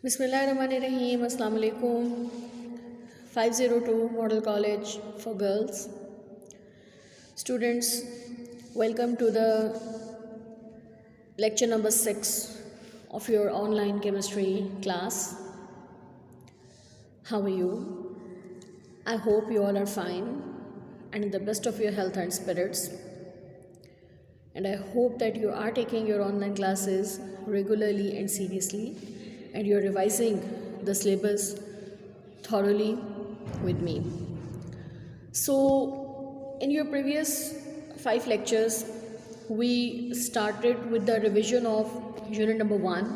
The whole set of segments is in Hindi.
बिस्मिल्लाहिर्रहमानिर्रहीम, अस्सलाम वालेकुम। 502 model college for girls students, welcome to the lecture number 6 of your online chemistry class. How are you? I hope you all are fine and in the best of your health and spirits, and I hope that you are taking your online classes regularly and seriously, and you're revising the syllabus thoroughly with me. So in your previous 5 lectures we started with the revision of unit number 1,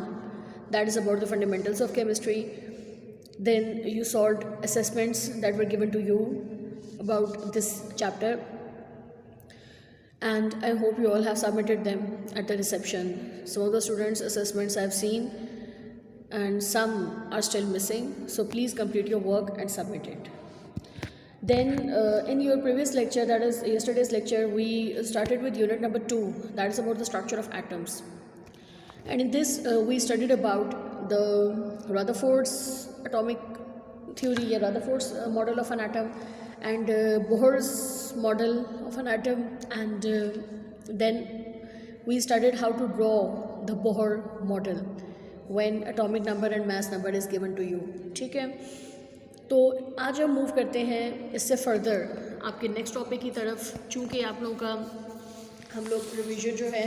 that is about the fundamentals of chemistry. Then you solved assessments that were given to you about this chapter, and I hope you all have submitted them at the reception. Some of the students' assessments I have seen and some are still missing, so please complete your work and submit it. Then in your previous lecture, that is yesterday's lecture, we started with unit number 2, that is about the structure of atoms, and in this we studied about the Rutherford's atomic theory, Rutherford's model of an atom, and Bohr's model of an atom, and then we studied how to draw the Bohr model when atomic number and mass number is given to you. ठीक है, तो आज हम मूव करते हैं इससे फर्दर आपके नेक्स्ट टॉपिक की तरफ। चूँकि आप लोगों का हम लोग रिवीजन जो है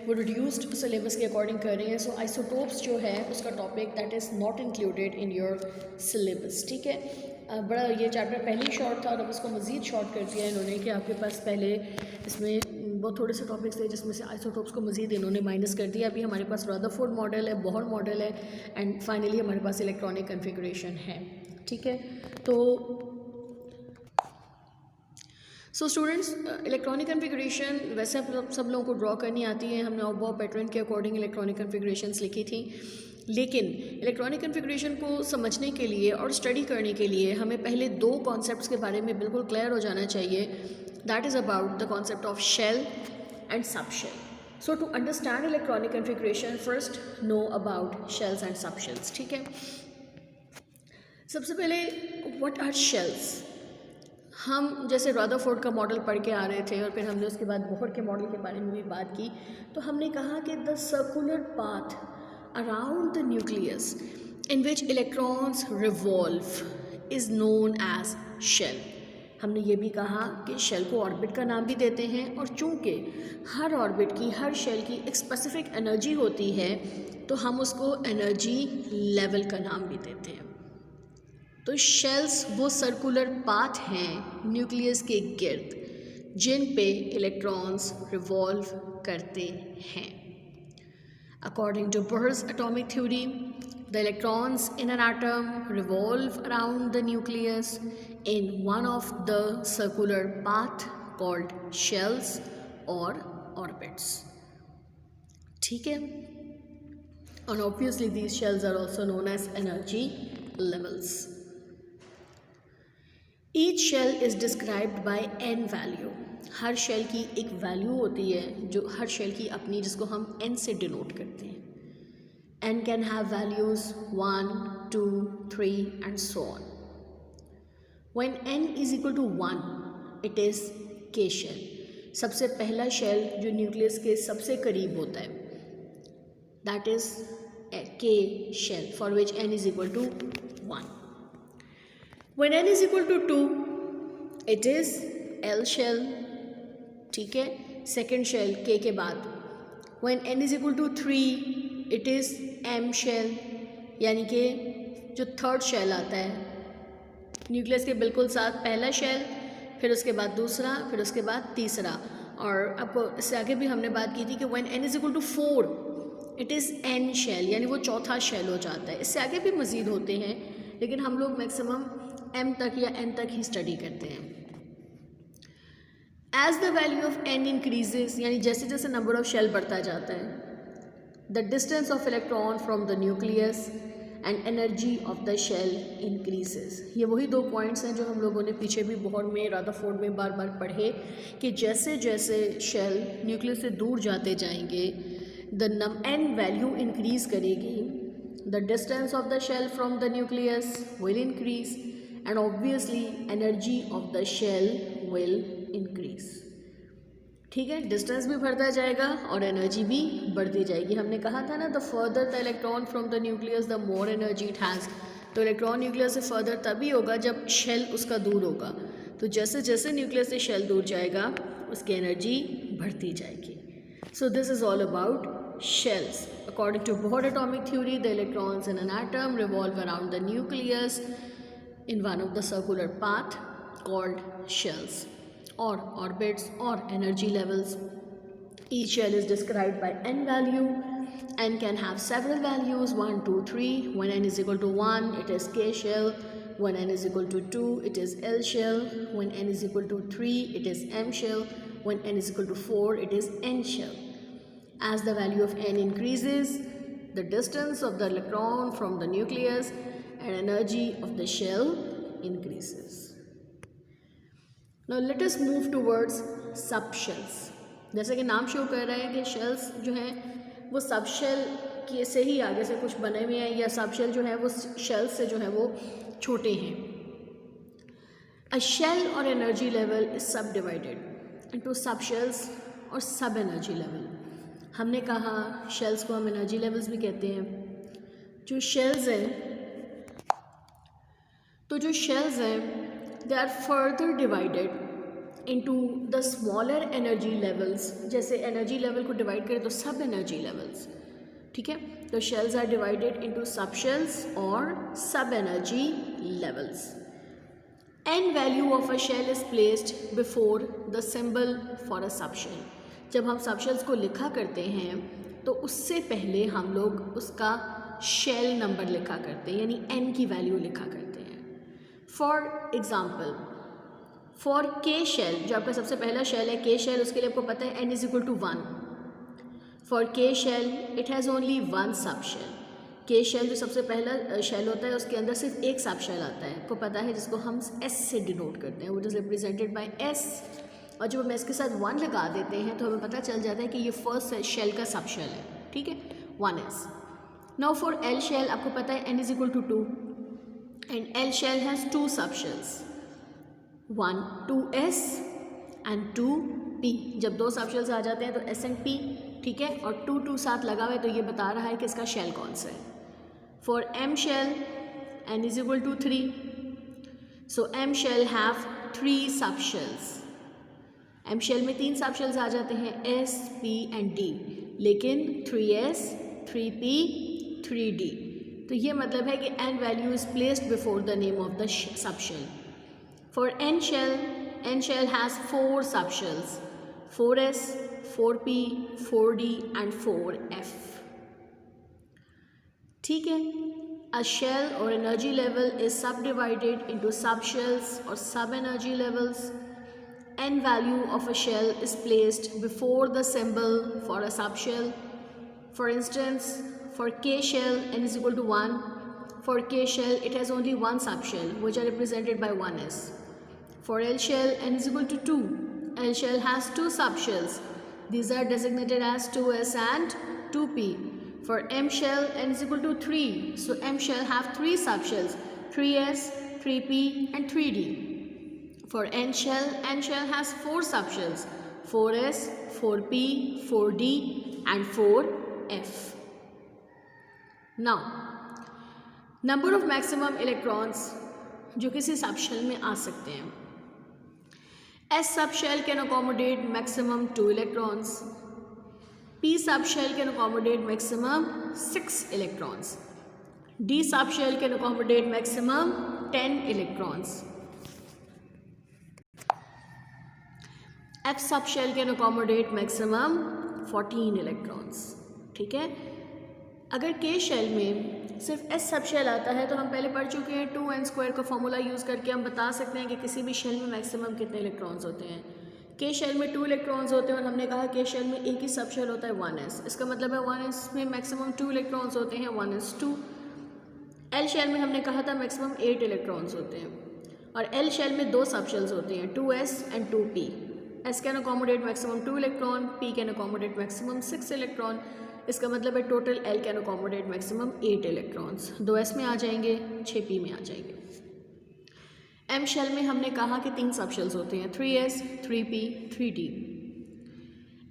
वो रिड्यूस्ड सिलेबस के अकॉर्डिंग कर रहे हैं, सो आइसोटोप्स जो है उसका topic that is not included in your syllabus. ठीक है, बड़ा ये चैप्टर पहले ही शॉर्ट था और अब उसको मज़ीद शॉर्ट कर दिया इन्होंने कि आपके पास पहले इसमें बहुत थोड़े से टॉपिक्स थे जिसमें से आइसोटोप्स को मज़ीद इन्होंने माइनस कर दिया। अभी हमारे पास रदरफोर्ड मॉडल है, बोहर मॉडल है, एंड फाइनली हमारे पास इलेक्ट्रॉनिक कन्फिगरेशन है। ठीक है, तो सो स्टूडेंट्स, इलेक्ट्रॉनिक कन्फिगरेशन वैसे सब लोगों को ड्रॉ करनी आती है। हमने ऑब्बा पैटर्न के अकॉर्डिंग इलेक्ट्रॉनिक कन्फिगरेशंस लिखी थी, लेकिन इलेक्ट्रॉनिक कन्फिगरेशन को समझने के लिए और स्टडी करने के लिए हमें पहले 2 कॉन्सेप्ट्स के बारे में बिल्कुल क्लियर हो जाना चाहिए। That is about the concept of shell and sub shell. So to understand electronic configuration first know about shells and sub shells. ठीक है, सबसे पहले व्हाट आर शेल्स। हम जैसे रदरफोर्ड का मॉडल पढ़ के आ रहे थे और फिर हमने उसके बाद बोहर के मॉडल के बारे में भी बात की, तो हमने कहा कि the circular path around the nucleus in which electrons revolve is known as shell. हमने ये भी कहा कि शेल को ऑर्बिट का नाम भी देते हैं, और चूँकि हर ऑर्बिट की, हर शेल की एक स्पेसिफिक एनर्जी होती है, तो हम उसको एनर्जी लेवल का नाम भी देते हैं। तो शेल्स वो सर्कुलर पाथ हैं न्यूक्लियस के गिर्द जिन पे इलेक्ट्रॉन्स रिवॉल्व करते हैं। According to Bohr's atomic theory, the electrons in an atom revolve around the nucleus in one of the circular path called shells और ऑर्बिट्स। ठीक है, and obviously these shells are also known as energy levels. Each shell is described by n value. हर शेल की एक वैल्यू होती है जो हर शेल की अपनी, जिसको हम n से डिनोट करते हैं। n can have values 1, 2, 3 and so on. When n is equal to 1, it is K shell. सबसे पहला शेल जो न्यूक्लियस के सबसे करीब होता है, that is K shell, for which n is equal to 1. When n is equal to 2, it is L shell. ठीक है, सेकेंड शेल K के बाद। When n is equal to 3, it is M shell, यानी कि जो थर्ड शेल आता है न्यूक्लियस के बिल्कुल साथ, पहला शेल, फिर उसके बाद दूसरा, फिर उसके बाद तीसरा। और आपको इससे आगे भी हमने बात की थी कि when n is equal to 4, it is N shell, यानी वो चौथा शेल हो जाता है। इससे आगे भी मज़ीद होते हैं, लेकिन हम लोग मैक्सिमम M तक या N तक ही स्टडी करते हैं। As the value of N increases, यानी जैसे जैसे नंबर ऑफ शेल बढ़ता जाता है, the distance of electron from the nucleus and energy of the shell increases. ये वही 2 पॉइंट्स हैं जो हम लोगों ने पीछे भी बोहर में, रदरफोर्ड में बार बार पढ़े कि जैसे जैसे शेल न्यूक्लियस से दूर जाते जाएंगे द n वैल्यू इंक्रीज़ करेगी the distance of the shell from the nucleus will increase and obviously energy of the shell will increase. ठीक है, डिस्टेंस भी बढ़ता जाएगा और एनर्जी भी बढ़ती जाएगी. हमने कहा था ना, the further the electron from the nucleus the more energy it has. तो इलेक्ट्रॉन न्यूक्लियस से फर्दर तभी होगा जब शेल उसका दूर होगा. तो जैसे जैसे न्यूक्लियस से शेल दूर जाएगा उसकी एनर्जी बढ़ती जाएगी. So this is all about shells. According to Bohr atomic theory, the electrons in an atom revolve around the nucleus in one of the circular path called shells or orbits or energy levels. Each shell is described by n value. N can have several values, 1, 2, 3. When n is equal to 1, it is K shell. When n is equal to 2, it is L shell. When n is equal to 3, it is M shell. When n is equal to 4, it is N shell. As the value of n increases, the distance of the electron from the nucleus and energy of the shell increases. Now let us move towards subshells. जैसे कि नाम शो कर रहा है कि shells जो हैं वो subshell के से ही आगे से कुछ बने हुए हैं, या subshell जो है वो shells से जो है वो छोटे हैं. A shell or energy level is subdivided into subshells और sub energy level. हमने कहा shells को हम energy levels भी कहते हैं. जो shells हैं तो जो शेल्स हैं they are further divided into the smaller energy levels. जैसे एनर्जी लेवल को डिवाइड करें तो सब एनर्जी लेवल्स. ठीक है, तो shells are divided into sub shells और sub energy levels. N value of a shell is placed before the symbol for a sub shell. जब हम सब शेल्स को लिखा करते हैं तो उससे पहले हम लोग उसका शेल नंबर लिखा करते हैं, यानी एन की वैल्यू लिखा करते हैं. For example, for K shell, जो आपका सबसे पहला शेल है के शेल, उसके लिए आपको पता है n is equal to 1. For K shell it has only one sub shell. K shell जो सबसे पहला शेल होता है उसके अंदर सिर्फ एक सब शेल आता है, आपको पता है, जिसको हम s से डिनोट करते हैं. वो इज़ रिप्रेजेंटेड बाय s. और जब हम s के साथ 1 लगा देते हैं तो हमें पता चल जाता है कि ये फर्स्ट शेल का सब शेल है. ठीक है, 1s. Now for L shell आपको पता है n is equal to 2. And L shell has 2 subshells, 1 2s and 2p. जब 2 subshells आ जाते हैं तो s and p, ठीक है, और 2 साथ लगा हुआ है तो ये बता रहा है कि इसका शेल कौन सा है. For m shell n is equal to 3, so m shell have 3 subshells. m shell में 3 subshells आ जाते हैं, s, p and d, लेकिन 3s, 3p, 3d. तो ये मतलब है कि n value is placed before the name of the subshell. For n shell has 4 subshells, 4s, 4p, 4d and 4f. ठीक है, अ शेल और energy level is sub divided into subshells और sub energy levels. n value of a shell is placed before the symbol for a subshell. For instance, for K shell n is equal to 1. For K shell it has only one subshell which are represented by 1s. For L shell n is equal to 2. L shell has 2 subshells. These are designated as 2s and 2p. For M shell n is equal to 3. So M shell have 3 subshells, 3s, 3p and 3d. For N shell has 4 subshells, 4s, 4p, 4d and 4f. Now, number of maximum electrons जो किसी सबशेल में आ सकते हैं. S subshell can accommodate maximum 2 electrons. P subshell can accommodate maximum 6 electrons. D subshell can accommodate maximum 10 electrons. F subshell can accommodate maximum 14 electrons. ठीक है, अगर K शेल में सिर्फ S सब शेल आता है तो हम पहले पढ़ चुके हैं 2n² का फॉर्मूला यूज़ करके हम बता सकते हैं कि किसी भी शेल में मैक्सिमम कितने इलेक्ट्रॉन्स होते हैं. K शेल में 2 इलेक्ट्रॉन्स होते हैं और हमने कहा K शेल में एक ही सब शेल होता है 1s. इसका मतलब है 1s में मैक्सिमम 2 इलेक्ट्रॉन्स होते हैं, 1s2. L शेल में हमने कहा था मैक्सिमम 8 इलेक्ट्रॉन्स होते हैं और L शेल में 2 सब शेल्स होते हैं, 2s and 2p. S can accommodate maximum 2 electron, P can accommodate maximum 6 electron. इसका मतलब है total L can accommodate maximum 8 electrons. 2s में आ जाएंगे, 6p में आ जाएंगे। M शेल में हमने कहा कि 3 सब शेल्स होते हैं, 3s, 3p, 3d।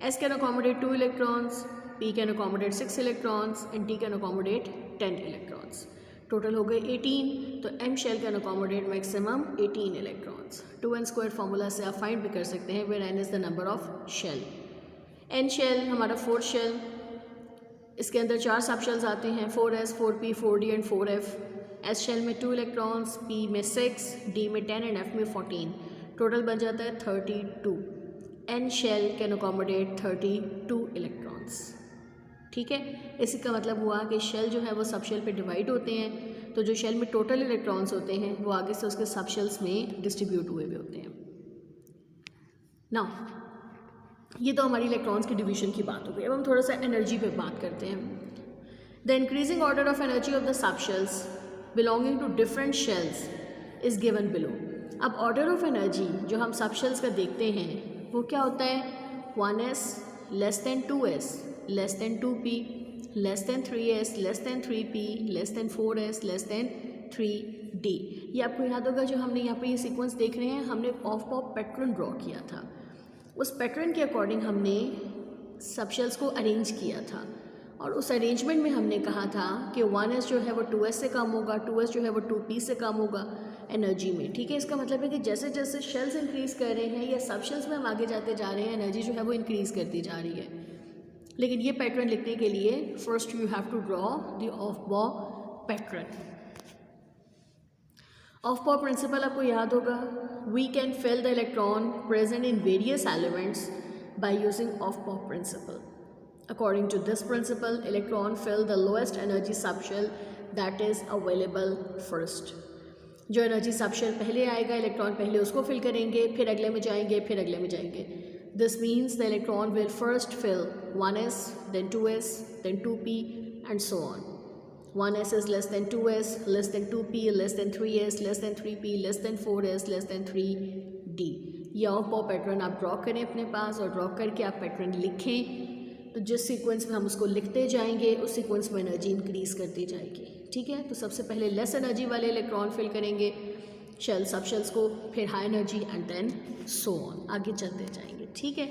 S can accommodate 2 electrons, p can accommodate 6 electrons and t can accommodate 10 electrons. Total हो गए 18, तो M shell can accommodate maximum 18 electrons. 2n² formula से आप फाइंड भी कर सकते हैं where n is the number of shell. N shell हमारा 4th शेल, इसके अंदर 4 सब शेल्स आते हैं, 4s, 4p, 4d and 4f। S shell में 2 इलेक्ट्रॉन्स, p में 6, d में 10 एंड f में 14। टोटल बन जाता है 32। N shell can accommodate 32 electrons. ठीक है, इसी का मतलब हुआ कि शेल जो है वो सब शेल पे डिवाइड होते हैं, तो जो शेल में टोटल इलेक्ट्रॉन्स होते हैं वो आगे से उसके सब शेल्स में डिस्ट्रीब्यूट हुए हुए होते हैं। नाउ ये तो हमारी इलेक्ट्रॉन्स की डिवीजन की बात हो गई। अब हम थोड़ा सा एनर्जी पे बात करते हैं। The increasing order of energy of the sub shells belonging to different shells is given below. अब ऑर्डर ऑफ एनर्जी जो हम सब शेल्स का देखते हैं वो क्या होता है, 1s less than 2s less than 2p less than 3s less than 3p less than 4s less than 3d। ये आपको याद होगा, जो हमने यहाँ पे ये सीक्वेंस देख रहे हैं, हमने ऑफ पॉप पैटर्न ड्रॉ किया था। उस पैटर्न के अकॉर्डिंग हमने सब शेल्स को अरेंज किया था और उस अरेंजमेंट में हमने कहा था कि 1s जो है वो 2s से कम होगा, 2s जो है वो 2p से कम होगा एनर्जी में। ठीक है, इसका मतलब है कि जैसे जैसे शेल्स इंक्रीज़ कर रहे हैं या सब शेल्स में हम आगे जाते जा रहे हैं, एनर्जी जो है वो इंक्रीज़ करती जा रही है। लेकिन ये पैटर्न लिखने के लिए first you have to draw the Aufbau pattern. Aufbau principle आपको याद होगा, we can fill the electron present in various elements by using Aufbau principle. According to this principle, electron fill the lowest energy subshell that is available first. जो एनर्जी सबशेल पहले आएगा, इलेक्ट्रॉन पहले उसको फिल करेंगे, फिर अगले में जाएंगे, फिर अगले में जाएंगे। This means the electron will first fill 1s, then 2s, then 2p and so on. 1s is less than 2s, less than 2p, less than 3s, less than 3p, less than 4s, less than 3d। ये ऑफ पॉप पैटर्न आप ड्रॉ करें अपने पास और ड्रॉ करके आप पैटर्न लिखें, तो जिस सीक्वेंस में हम उसको लिखते जाएंगे उस सीक्वेंस में एनर्जी इंक्रीज़ करती जाएगी। ठीक है, तो सबसे पहले लेस एनर्जी वाले इलेक्ट्रॉन फिल करेंगे शेल सब शेल्स को, फिर high energy and then so on, आगे चलते जाएंगे। ठीक है,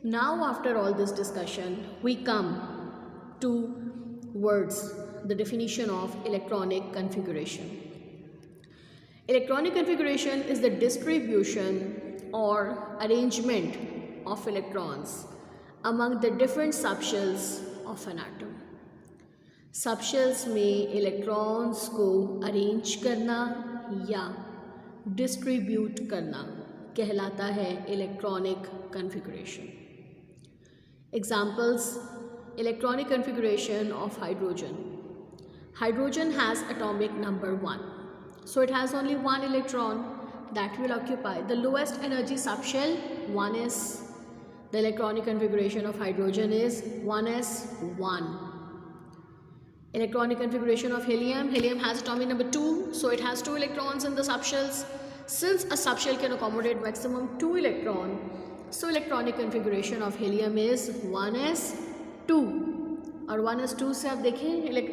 now after all this discussion we come towards the definition of electronic configuration. Electronic configuration is the distribution और arrangement of electrons among the different subshells of an atom। Subshells में इलेक्ट्रॉन्स को अरेंज करना या डिस्ट्रीब्यूट करना कहलाता है electronic configuration. Examples, electronic configuration of hydrogen. Hydrogen has atomic number 1, so it has only one electron that will occupy the lowest energy subshell 1s। The electronic configuration of hydrogen is 1s1. Electronic configuration of helium. Helium has atomic number 2, so it has 2 electrons in the subshells. Since a subshell can accommodate maximum 2 electrons, so electronic configuration of helium is 1s2। और 1s2 से आप देखें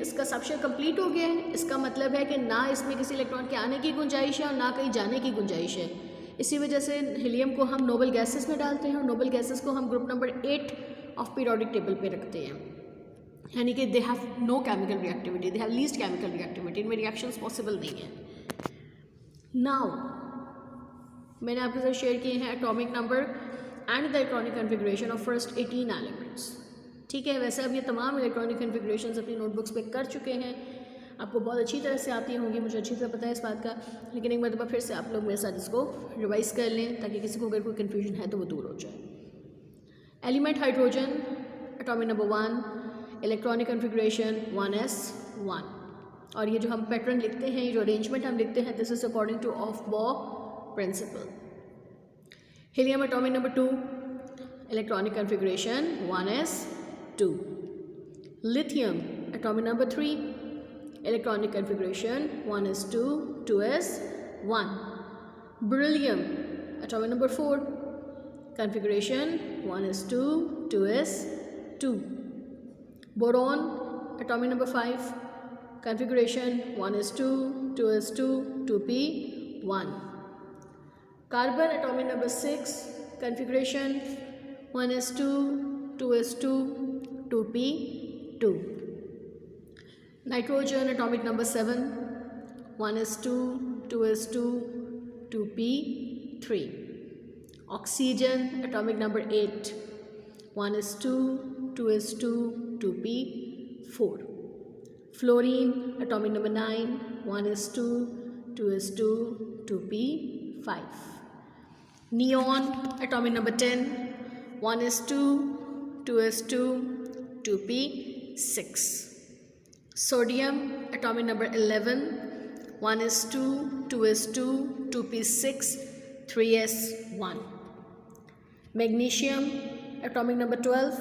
इसका सबशेल कंप्लीट हो गया है। इसका मतलब है कि ना इसमें किसी इलेक्ट्रॉन के आने की गुंजाइश है और ना कहीं जाने की गुंजाइश है। इसी वजह से हीलियम को हम नोबल गैसेस में डालते हैं और नोबल गैसेस को हम group number 8 of periodic table पे रखते हैं, यानी कि they have no chemical reactivity, they have least chemical reactivity, इनमें रिएक्शंस पॉसिबल नहीं है। नाउ मैंने आपके साथ शेयर किए हैं atomic number and the electronic configuration of first 18 elements. ठीक है, वैसे अब ये तमाम इलेक्ट्रॉनिक कन्फिगुरेशंस अपनी नोटबुक्स पे कर चुके हैं, आपको बहुत अच्छी तरह से आती होंगी, मुझे अच्छी तरह पता है इस बात का, लेकिन एक मरतबा फिर से आप लोग मेरे साथ इसको रिवाइज कर लें ताकि किसी को अगर कोई कन्फ्यूजन है तो वो दूर हो जाए। Element hydrogen, atomic number 1, electronic configuration 1s1। और ये जो हम पैटर्न लिखते हैं, ये जो अरेंजमेंट हम लिखते हैं, this is according to Aufbau principle. Helium atomic number 2, electronic configuration 1s2। Lithium atomic number 3, electronic configuration 1s2, 2s1। Beryllium atomic number 4, configuration 1s2, 2s2। Boron, atomic number 5, configuration 1s2, 2s2, 2p1. Carbon, atomic number 6, configuration 1s2, 2s2, 2p2. Nitrogen, atomic number 7, 1s2, 2s2, 2p3. Oxygen, atomic number 8, 1s2, 2s2, 2p4. Fluorine, atomic number 9, 1s2, 2s2, 2p5. Neon, atomic number 10, 1s2, 2s2, 2p6. Sodium, atomic number 11, 1s2, 2s2, 2p6, 3s1. Magnesium, atomic number 12,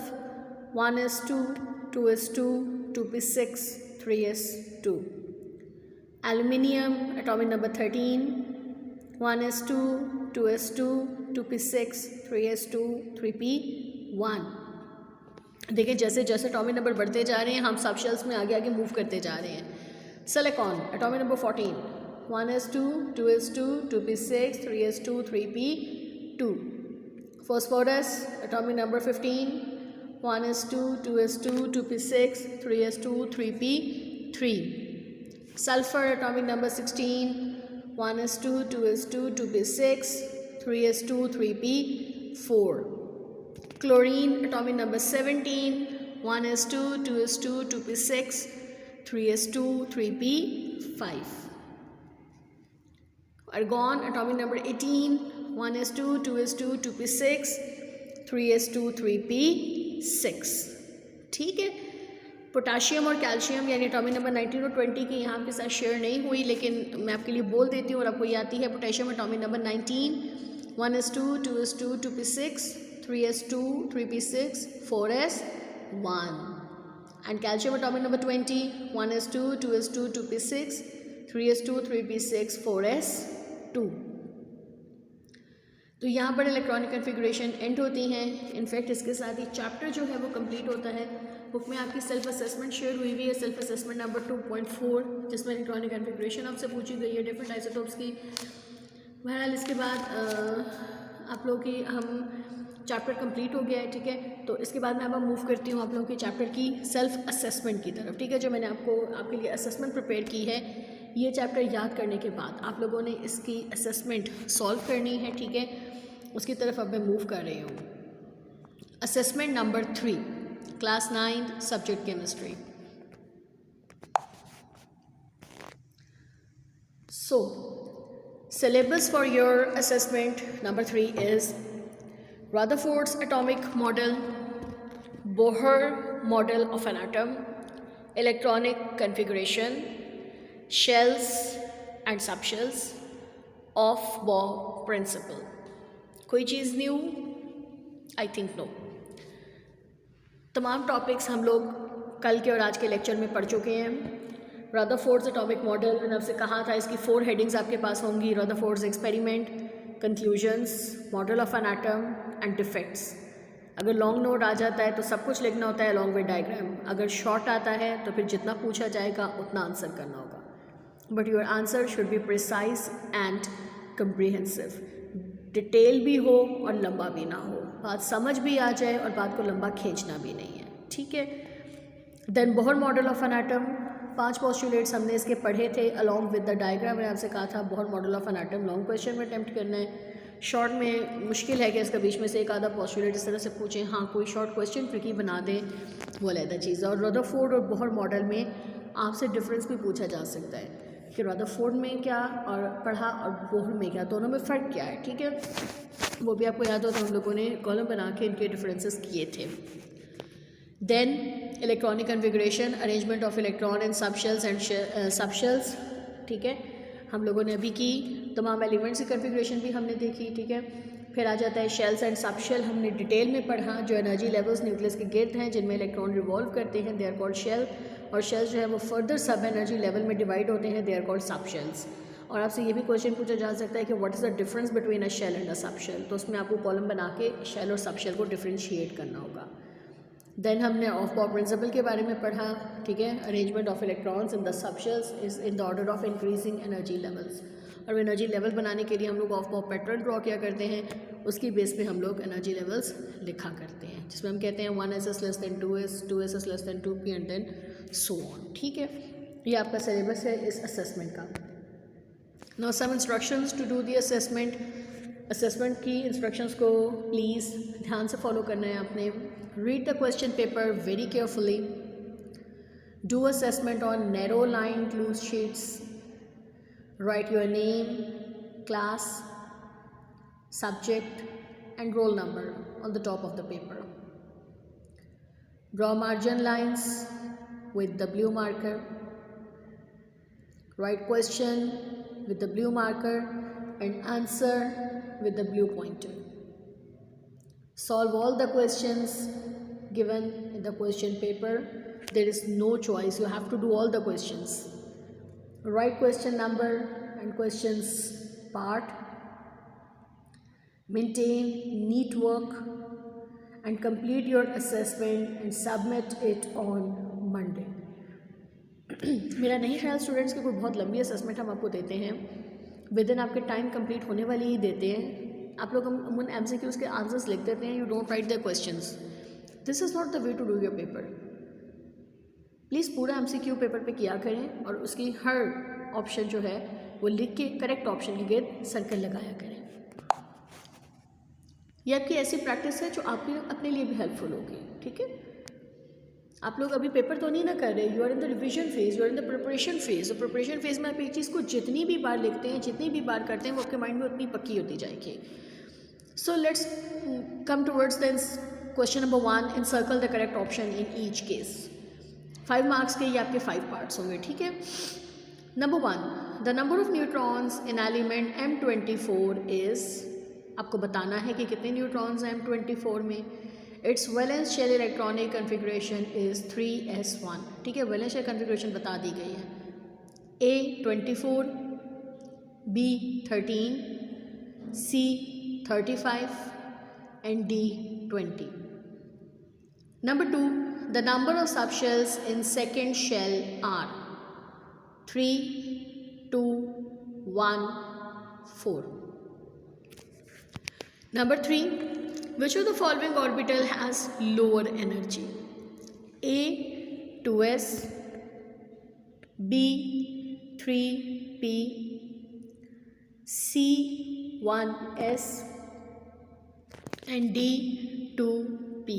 1s2, 2s2, 2p6, 3s2. Aluminium, atomic number 13, 1s2, 2s2, 2p6, 3s2, 3p1. देखिए जैसे जैसे एटॉमिक नंबर बढ़ते जा रहे हैं हम सब शेल्स में आगे आगे मूव करते जा रहे हैं। Silicon, atomic number 14, 1s2, 2s2, 2p6, 3s2, 3p2. Phosphorus, atomic number 15, 1s2, 2s2, 2p6, 3s2, 3p3. Sulfur, atomic number 16, 1s2, 2s2, 2p6, 3s2, 3p4. Chlorine, atomic number 17, 1s2, 2s2, 2p6, 3s2, 3p5. Argon, atomic number 18, 1s2, 2s2, 2p6, 3s2, 3p6. ठीक है। पोटाशियम और कैल्शियम यानी एटॉमिक नंबर 19 और 20 की यहाँ आपके साथ शेयर नहीं हुई, लेकिन मैं आपके लिए बोल देती हूँ और आपको ये आती है। Potassium atomic number 19, 1s2, 2s2, 2p6, 3s2, 3p6, 4s1. And calcium atomic number 20, 1s2, 2s2, 2p6, 3s2, 3p6, 4s2. तो यहाँ पर इलेक्ट्रॉनिक कन्फिगरेशन एंड होती हैं। इनफैक्ट इसके साथ ही चैप्टर जो है वो कंप्लीट होता है। बुक में आपकी सेल्फ असेसमेंट शेयर हुई हुई है, सेल्फ असेसमेंट नंबर 2.4, जिसमें इलेक्ट्रॉनिक कन्फिगरेशन आपसे पूछी गई है डिफरेंट आइसोटोप्स की। बहरहाल इसके बाद आप लोगों की हम चैप्टर कंप्लीट हो गया है, ठीक है। तो इसके बाद मैं अब मूव करती हूँ आप लोगों के चैप्टर की सेल्फ असेसमेंट की तरफ, ठीक है। जो मैंने आपके लिए असेसमेंट प्रिपेयर की है, ये चैप्टर याद करने के बाद आप लोगों ने इसकी असेसमेंट सॉल्व करनी है, ठीक है। उसकी तरफ अब मैं मूव कर रही हूँ। Assessment number 3, class 9, subject chemistry. So, syllabus for your assessment number 3 is Rutherford's atomic model, Bohr model of an atom, electronic configuration, shells and subshells, Aufbau principle. कोई चीज़ न्यू? I think no. तमाम टॉपिक्स हम लोग कल के और आज के लेक्चर में पढ़ चुके हैं। रदरफोर्ड्स एटॉमिक मॉडल मैंने आपसे कहा था, इसकी 4 हेडिंग्स आपके पास होंगी। Rutherford's experiment, conclusions, model of an atom and defects. अगर लॉन्ग नोट आ जाता है तो सब कुछ लिखना होता है अलॉन्ग विद डायग्राम। अगर शॉर्ट आता है तो फिर जितना पूछा जाएगा उतना आंसर करना होगा, but your answer should be precise and comprehensive. Detail भी हो और लंबा भी ना हो, बात समझ भी आ जाए और बात को लंबा खींचना भी नहीं है, ठीक है। Then Bohr model of an atom, 5 postulates हमने इसके पढ़े थे अलॉन्ग विद द डायग्राम। मैंने आपसे कहा था Bohr model of an atom long question में अटैम्प्ट करना है। शॉर्ट में मुश्किल है कि इसका बीच में से एक आधा पोस्टुलेट इस तरह से पूछें, हाँ कोई शॉर्ट क्वेश्चन ट्रिकी बना दें, वो अलग चीज़ है। और रदरफोर्ड और बोहर मॉडल में आपसे डिफरेंस भी पूछा जा सकता है कि रदरफोर्ड में क्या और पढ़ा और बोहर में क्या, दोनों में फ़र्क क्या है, ठीक है। वो भी आपको याद हो तो हम लोगों ने कॉलम बना के इनके डिफरेंसेस किए थे। Then electronic configuration, arrangement of electron in subshells and subshells, ठीक है, हम लोगों ने अभी की। तमाम एलिमेंट्स की कन्फिगरेशन भी हमने देखी, ठीक है। फिर आ जाता है शेल्स एंड सबशेल, हमने डिटेल में पढ़ा। जो एनर्जी लेवल्स न्यूक्लियस के गिर्द हैं जिनमें इलेक्ट्रॉन रिवॉल्व करते हैं, दे आर कॉल्ड शेल। और शेल्स जो है वो फर्दर सब एनर्जी लेवल में डिवाइड होते हैं, दे आर कॉल्ड सबशेल्स। और आपसे ये भी क्वेश्चन पूछा जा सकता है कि what is the difference between a shell and a subshell, तो उसमें आपको कॉलम बना के शेल और सबशेल को डिफ्रेंशिएट करना होगा। देन हमने ऑफ बॉ प्रिंसिपल के बारे में पढ़ा, ठीक है, arrangement of electrons in the subshells is in the order of increasing energy levels. और एनर्जी लेवल बनाने के लिए हम लोग ऑफ बॉ पैटर्न ड्रॉ किया करते हैं, उसकी बेस पे हम लोग एनर्जी लेवल्स लिखा करते हैं, जिसमें हम कहते हैं 1s less than 2s, 2s less than 2p and then so on, ठीक है। ये आपका सिलेबस है इस असेसमेंट का। Now some instructions to do the assessment. Assessment की इंस्ट्रक्शंस को प्लीज़ ध्यान से फॉलो करना है आपने। Read the question paper very carefully, do assessment on narrow line clues sheets, write your name, class, subject and roll number on the top of the paper. Draw margin lines with the blue marker. Write question with the blue marker and answer with the blue pointer. Solve all the questions given in the question paper. There is no choice, you have to do all the questions. Write question number and questions part. Maintain neat work and complete your assessment and submit it on Monday. मेरा नहीं ख्याल स्टूडेंट्स की कोई बहुत लंबी असेसमेंट हम आपको देते हैं, विद इन आपके टाइम कंप्लीट होने वाली ही देते हैं। आप लोग हम MCQs के आंसर्स लिख देते हैं, you don't write the questions. This is not the way to do your paper. Please पूरा MCQ पेपर पे किया करें और उसकी हर ऑप्शन जो है वो लिख के करेक्ट ऑप्शन के गिर्द सर्कल लगाया करें। ये आपकी ऐसी प्रैक्टिस है जो आपके अपने लिए भी हेल्पफुल होगी, ठीक है। आप लोग अभी पेपर तो नहीं ना कर रहे, you are in the revision phase, you are in the preparation phase. और प्रिपरेशन फेज में आप एक चीज़ को जितनी भी बार लिखते हैं, जितनी भी बार करते हैं, वो आपके माइंड में उतनी पक्की होती जाएगी। So let's come towards the question number 1, encircle the correct option in each case. 5 marks के ये आपके 5 पार्ट्स होंगे, ठीक है। Number 1, the number of neutrons in element M24 is, आपको बताना है कि कितने न्यूट्रॉन्स हैं M24 में। Its valence shell electronic configuration is 3s1, ठीक है, वैलेंस शेल कन्फिग्रेशन बता दी गई है। A 24, B 13, C 35 and D 20। Number 2, the number of subshells in second shell are 3, 2, 1, 4। Number 3, which of the following orbital has lower energy? A 2s, B 3p, C 1s and D 2p.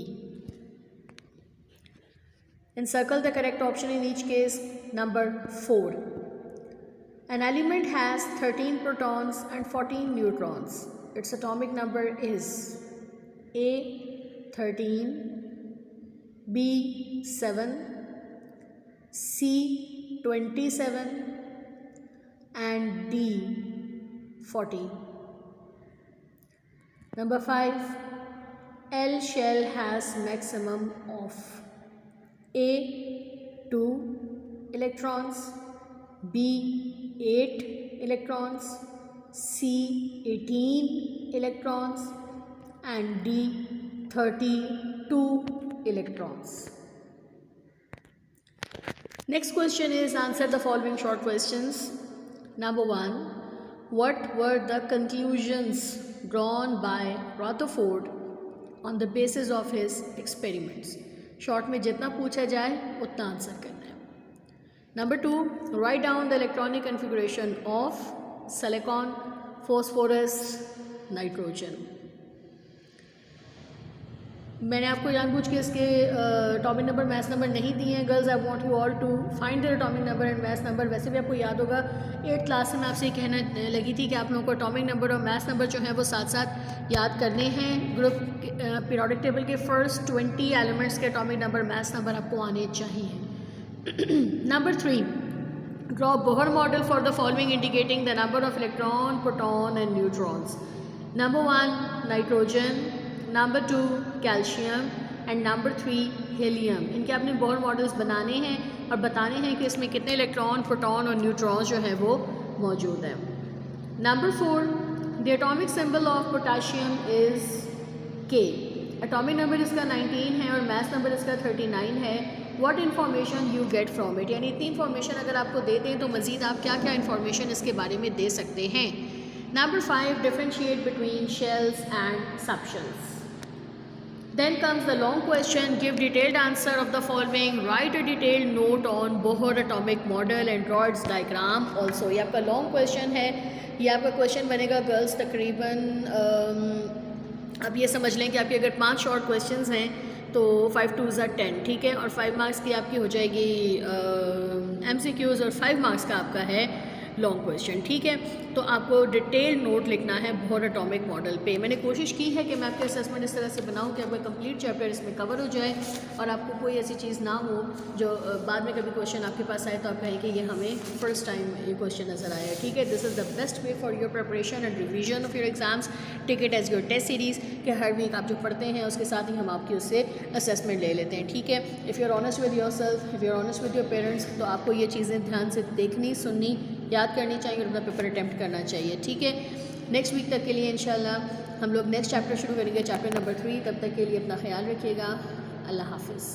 Encircle the correct option in each case. Number 4, an element has 13 protons and 14 neutrons. Its atomic number is A 13, B 7, C 27 and D 40. Number 5, L shell has maximum of A 2 electrons, B 8 electrons, C 18 electrons and D 32 electrons. Next question is, answer the following short questions. Number 1, what were the conclusions drawn by Rutherford on the basis of his experiments? Short में जितना पूछा जाए उतना आंसर करना है। Number 2, write down the electronic configuration of silicon, phosphorus, nitrogen. मैंने आपको जानबूझ के इसके एटॉमिक नंबर, मैथ नंबर नहीं दिए हैं। Girls, I want you all to find their atomic number and mass number. वैसे भी आपको याद होगा 8th क्लास में आपसे कहना लगी थी कि आप लोगों को एटॉमिक नंबर और मैथ नंबर जो है वो साथ साथ याद करने हैं। ग्रुप पीरियोडिक टेबल के फर्स्ट 20 एलिमेंट्स के एटॉमिक नंबर, मैथ नंबर आपको आने चाहिए। Number 3, draw Bohr model for the following indicating the number of electron, proton and neutrons. Number 1, nitrogen, number 2, calcium and number 3, helium. इनके आपने बोहर मॉडल्स बनाने हैं और बताने हैं कि इसमें कितने इलेक्ट्रॉन, प्रोटॉन और न्यूट्रॉन्स जो है वो मौजूद हैं। Number 4, the atomic symbol of potassium is K. Atomic number इसका 19 है और मास नंबर इसका 39 है। What information you get from it, यानी इतनी इन्फॉर्मेशन अगर आपको दे दें तो मज़ीद आप क्या क्या इन्फॉर्मेशन इसके बारे में दे सकते हैं। Number 5, differentiate between shells and subshells. Then comes the long question, give detailed answer of the following, write a detailed note on Bohr atomic model and draw its diagram also। ये आपका long question है, ये आपका question बनेगा गर्ल्स तकरीबन अब ये समझ लें कि आपके अगर 5 शॉर्ट क्वेश्चंस हैं तो 5 2 ज़ा 10, ठीक है, और 5 मार्क्स की आपकी हो जाएगी MCQs और 5 मार्क्स का आपका है लॉन्ग क्वेश्चन, ठीक है। तो आपको डिटेल नोट लिखना है बोहर एटॉमिक मॉडल पे। मैंने कोशिश की है कि मैं आपके असेसमेंट इस तरह से बनाऊं कि आपका कंप्लीट चैप्टर इसमें कवर हो जाए और आपको कोई ऐसी चीज़ ना हो जो बाद में कभी क्वेश्चन आपके पास आए तो आप कहें कि ये हमें फर्स्ट टाइम ये क्वेश्चन नज़र आया, ठीक है। This is the best way for your preparation and revision of your exams. Take it as your test series कि हर वीक आप जो पढ़ते हैं उसके साथ ही हम आपकी उससे असेसमेंट ले लेते हैं, ठीक है। If you are honest with yourself, if you are honest with your parents, तो आपको ये चीज़ें ध्यान से देखनी, सुननी, याद करनी चाहिए और अपना पेपर अटैम्प्ट करना चाहिए, ठीक है। नेक्स्ट वीक तक के लिए इंशाल्लाह हम लोग नेक्स्ट चैप्टर शुरू करेंगे, चैप्टर नंबर 3। तब तक के लिए अपना ख्याल रखिएगा। अल्लाह हाफ़िज़।